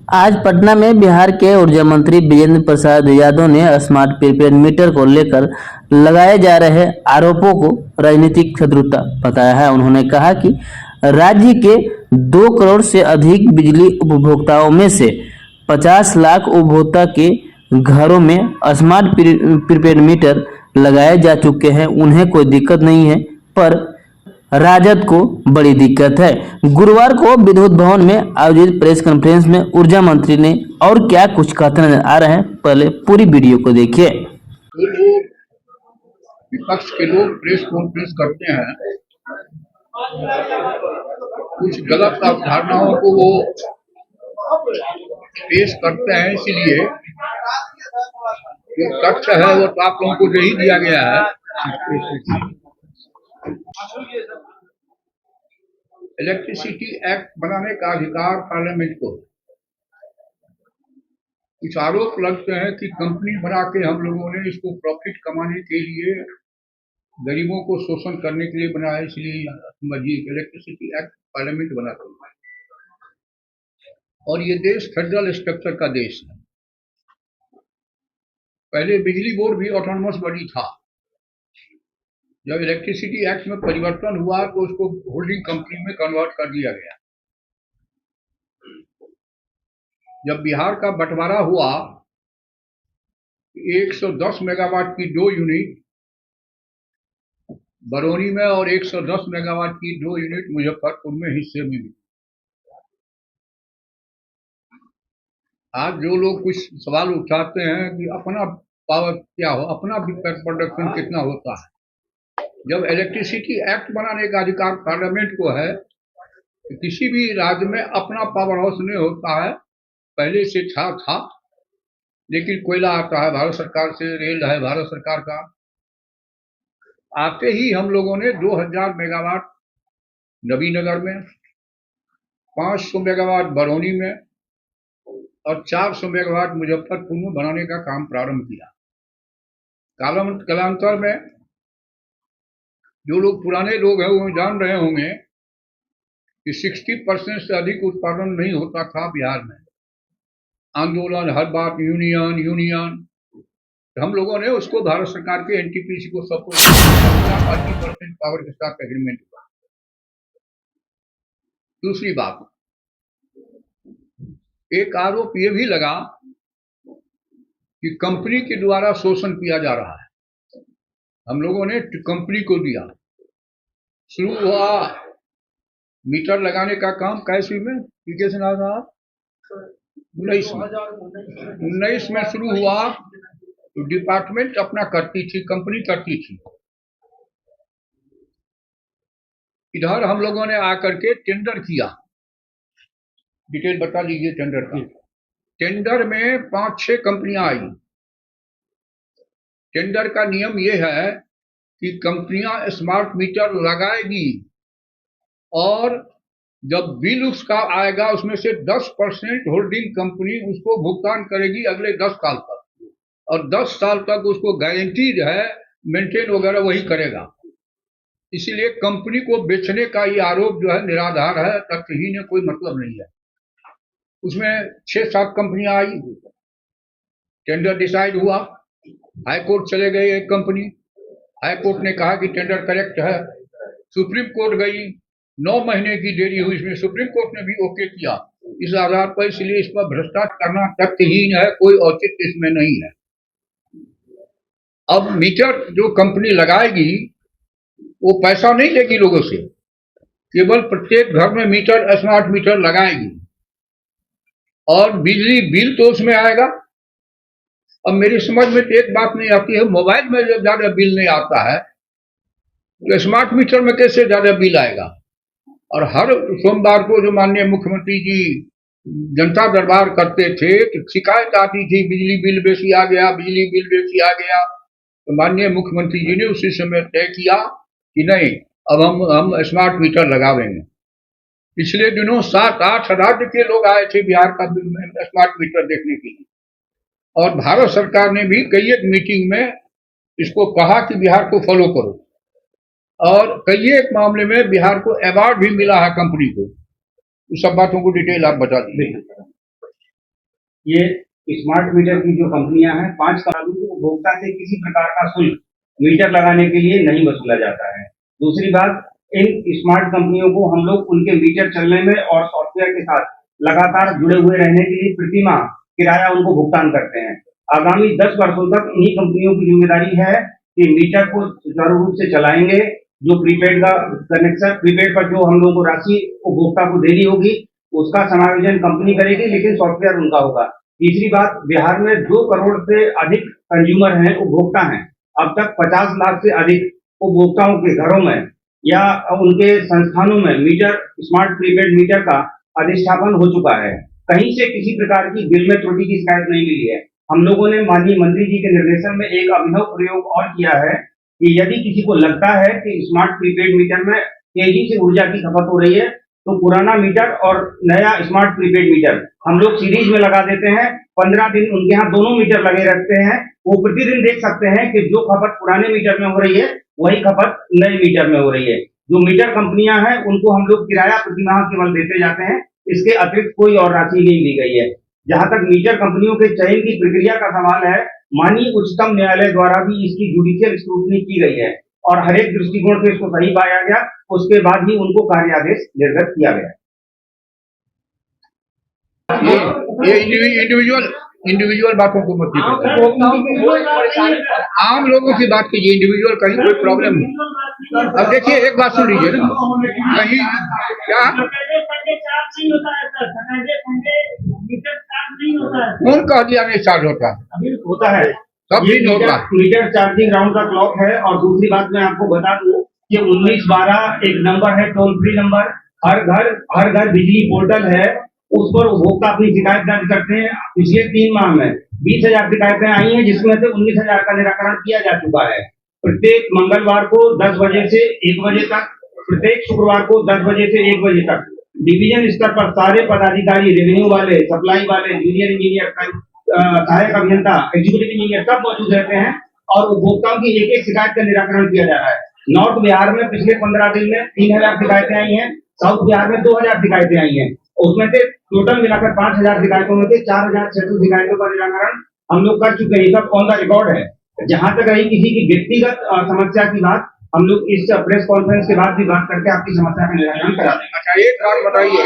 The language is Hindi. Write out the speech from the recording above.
आज पटना में बिहार के ऊर्जा मंत्री बिजेंद्र प्रसाद यादव ने स्मार्ट प्रीपेड मीटर को लेकर लगाए जा रहे आरोपों को राजनीतिक शत्रुता बताया है। उन्होंने कहा कि राज्य के 2 करोड़ से अधिक बिजली उपभोक्ताओं में से 50 लाख उपभोक्ता के घरों में स्मार्ट प्रीपेड मीटर लगाए जा चुके हैं, उन्हें कोई दिक्कत नहीं है, पर राजद को बड़ी दिक्कत है। गुरुवार को विद्युत भवन में आयोजित प्रेस कॉन्फ्रेंस में ऊर्जा मंत्री ने और क्या कुछ कहते नजर आ रहे हैं, पहले पूरी वीडियो को देखिए। विपक्ष के लोग प्रेस कॉन्फ्रेंस करते हैं, कुछ गलत अवधारणाओं को वो पेश करते हैं, इसीलिए जो तथ्य है वो तो आप लोगों को नहीं दिया गया है। इलेक्ट्रिसिटी एक्ट बनाने का अधिकार पार्लियामेंट को। कुछ आरोप लगते हैं कि कंपनी बना के हम लोगों ने इसको प्रॉफिट कमाने के लिए, गरीबों को शोषण करने के लिए बनाया, इसलिए समझिए इलेक्ट्रिसिटी एक्ट पार्लियामेंट बना था। और ये देश फेडरल स्ट्रक्चर का देश है। पहले बिजली बोर्ड भी ऑटोनोमस बॉडी था। जब इलेक्ट्रिसिटी एक्ट में परिवर्तन हुआ तो उसको होल्डिंग कंपनी में कन्वर्ट कर दिया गया। जब बिहार का बंटवारा हुआ, 110 मेगावाट की 2 यूनिट बरौनी में और 110 मेगावाट की 2 यूनिट मुजफ्फरपुर में हिस्से में मिली। आज जो लोग कुछ सवाल उठाते हैं कि अपना पावर क्या हो, अपना प्रोडक्शन कितना होता है, जब इलेक्ट्रिसिटी एक्ट बनाने का अधिकार पार्लियामेंट को है, तो किसी भी राज्य में अपना पावर हाउस नहीं होता है। पहले से था, लेकिन कोयला आता है भारत सरकार से, रेल है भारत सरकार का। आते ही हम लोगों ने 2000 मेगावाट नबीनगर में, 500 मेगावाट बरौनी में और 400 मेगावाट मुजफ्फरपुर में बनाने का काम प्रारंभ किया। कालांतर में जो लोग पुराने लोग हैं वो जान रहे होंगे कि 60% से अधिक उत्पादन नहीं होता था बिहार में। आंदोलन, हर बात यूनियन, हम लोगों ने उसको भारत सरकार के एनटीपीसी को सपोर्ट किया, 40% पावर के साथ एग्रीमेंट हुआ। दूसरी बात, एक आरोप ये भी लगा कि कंपनी के द्वारा शोषण किया जा रहा है। हम लोगों ने कंपनी को दिया। शुरू हुआ मीटर लगाने का काम कैसे में, एप्लीकेशन आ रहा 19 में शुरू हुआ। तो डिपार्टमेंट अपना करती थी, कंपनी करती थी। इधर हम लोगों ने आकर के टेंडर किया। डिटेल बता दीजिए टेंडर की। टेंडर में 5-6 कंपनियां आई। टेंडर का नियम यह है कि कंपनियां स्मार्ट मीटर लगाएगी और जब बिल उसका आएगा उसमें से 10% होल्डिंग कंपनी उसको भुगतान करेगी अगले 10 साल तक, और 10 साल तक उसको गारंटी है मेंटेन वगैरह वही करेगा। इसीलिए कंपनी को बेचने का ये आरोप जो है निराधार है, तथ्यहीन है, कोई मतलब नहीं है। उसमें 6-7 कंपनियां आई। टेंडर डिसाइड हुआ, हाई कोर्ट चले गए एक कंपनी। हाई कोर्ट ने कहा कि टेंडर करेक्ट है। सुप्रीम कोर्ट गई, 9 महीने की देरी हुई, इसमें सुप्रीम कोर्ट ने भी ओके किया। इस आधार पर, इसलिए इस पर भ्रष्टाचार करना तथ्यहीन है, कोई औचित्य इसमें नहीं है। अब मीटर जो कंपनी लगाएगी वो पैसा नहीं लेगी लोगों से, केवल प्रत्येक घर में मीटर, स्मार्ट मीटर लगाएगी और बिजली बिल तो उसमें आएगा। अब मेरी समझ में तो एक बात नहीं आती है, मोबाइल में जब ज्यादा बिल नहीं आता है तो स्मार्ट मीटर में कैसे ज्यादा बिल आएगा। और हर सोमवार को जो माननीय मुख्यमंत्री जी जनता दरबार करते थे तो शिकायत आती थी, बिजली बिल बेसी आ गया, बिजली बिल बेसी आ गया। तो माननीय मुख्यमंत्री जी ने उसी समय तय किया कि नहीं, अब हम स्मार्ट मीटर लगावेंगे। पिछले दिनों 7-8 राज्य के लोग आए थे बिहार का स्मार्ट मीटर देखने के लिए, और भारत सरकार ने भी कई एक मीटिंग में इसको कहा कि बिहार को फॉलो करो, और कई एक मामले में बिहार को अवार्ड भी मिला है कंपनी को। उस सब बातों को डिटेल आप बता दीजिए। ये स्मार्ट मीटर की जो कंपनियां हैं 5 करोड़ उपभोक्ता से किसी प्रकार का शुल्क मीटर लगाने के लिए नहीं वसूला जाता है। दूसरी बात, इन स्मार्ट कंपनियों को हम लोग उनके मीटर चलने में और सॉफ्टवेयर के साथ लगातार जुड़े हुए रहने के लिए प्रति माह किराया उनको भुगतान करते हैं। आगामी 10 वर्षों तक इन्हीं कंपनियों की जिम्मेदारी है कि मीटर को सुचारू रूप से चलाएंगे। जो प्रीपेड का कनेक्शन, प्रीपेड पर जो हम लोगों को राशि उपभोक्ता को देनी होगी उसका समायोजन कंपनी करेगी, लेकिन सॉफ्टवेयर उनका होगा। तीसरी बात, बिहार में 2 करोड़ से अधिक कंज्यूमर हैं, उपभोक्ता हैं। अब तक 50 लाख से अधिक उपभोक्ताओं के घरों में या उनके संस्थानों में मीटर, स्मार्ट प्रीपेड मीटर का अधिष्ठापन हो चुका है। कहीं से किसी प्रकार की बिल में त्रुटि की शिकायत नहीं मिली है। हम लोगों ने माननीय मंत्री जी के निर्देशन में एक अभिनव प्रयोग और किया है कि यदि किसी को लगता है कि स्मार्ट प्रीपेड मीटर में तेजी से ऊर्जा की खपत हो रही है तो पुराना मीटर और नया स्मार्ट प्रीपेड मीटर हम लोग सीरीज में लगा देते हैं। 15 दिन उनके यहाँ दोनों मीटर लगे रहते हैं। वो प्रतिदिन देख सकते हैं कि जो खपत पुराने मीटर में हो रही है वही खपत नए मीटर में हो रही है। जो मीटर कंपनियां हैं उनको हम लोग किराया प्रतिमाह केवल देते जाते हैं, इसके अतिरिक्त कोई और राशि नहीं दी गई है। जहां तक मीटर कंपनियों के चयन की प्रक्रिया का सवाल है, माननीय उच्चतम न्यायालय द्वारा भी इसकी जुडिशियल स्क्रूटनी की गई है और हर एक दृष्टिकोण से इसको सही पाया गया। उसके बाद ही उनको कार्यादेश निर्गत किया गया। ये इंडिविजुअल बातों को मत कीजिए, आम लोगों की बात कीजिए। इंडिविजुअल कहीं कोई प्रॉब्लम नहीं। अब देखिए, एक बात सुन लीजिए ना, कहीं क्या कौन कह दिया नहीं चार्ज होता होता है, सब दिन होता। मीटर चार्जिंग राउंड का क्लॉक है। और दूसरी बात मैं आपको बता दूं कि 1912 एक नंबर है, टोल फ्री नंबर। हर घर बिजली पोर्टल है, उस पर उपभोक्ता अपनी शिकायत दर्ज करते हैं। पिछले 3 माह में 20,000 शिकायतें आई हैं, जिसमें से 19,000 का निराकरण किया जा चुका है। प्रत्येक मंगलवार को 10 बजे से 1 बजे तक, प्रत्येक शुक्रवार को 10 बजे से 1 बजे तक डिवीजन स्तर पर सारे पदाधिकारी, रेवेन्यू वाले, सप्लाई वाले, जूनियर इंजीनियर, सहायक अभियंता, एग्जीक्यूटिव इंजीनियर सब मौजूद रहते हैं और उपभोक्ताओं की एक एक शिकायत का निराकरण किया जा रहा है। नॉर्थ बिहार में पिछले 15 दिन में 3,000 शिकायतें आई हैं, साउथ बिहार में 2,000 शिकायतें आई हैं। उसमें से टोटल मिलाकर 5,000 शिकायतों में से 4,600 शिकायतों का निराकरण हम लोग कर चुके हैं। सब ऑन द रिकॉर्ड है। जहां तक रही किसी की व्यक्तिगत समस्या की बात, हम लोग इस प्रेस कॉन्फ्रेंस के बाद भी बात करके आपकी समस्या का निराकरण करा देंगे। अच्छा, एक बात बताइए,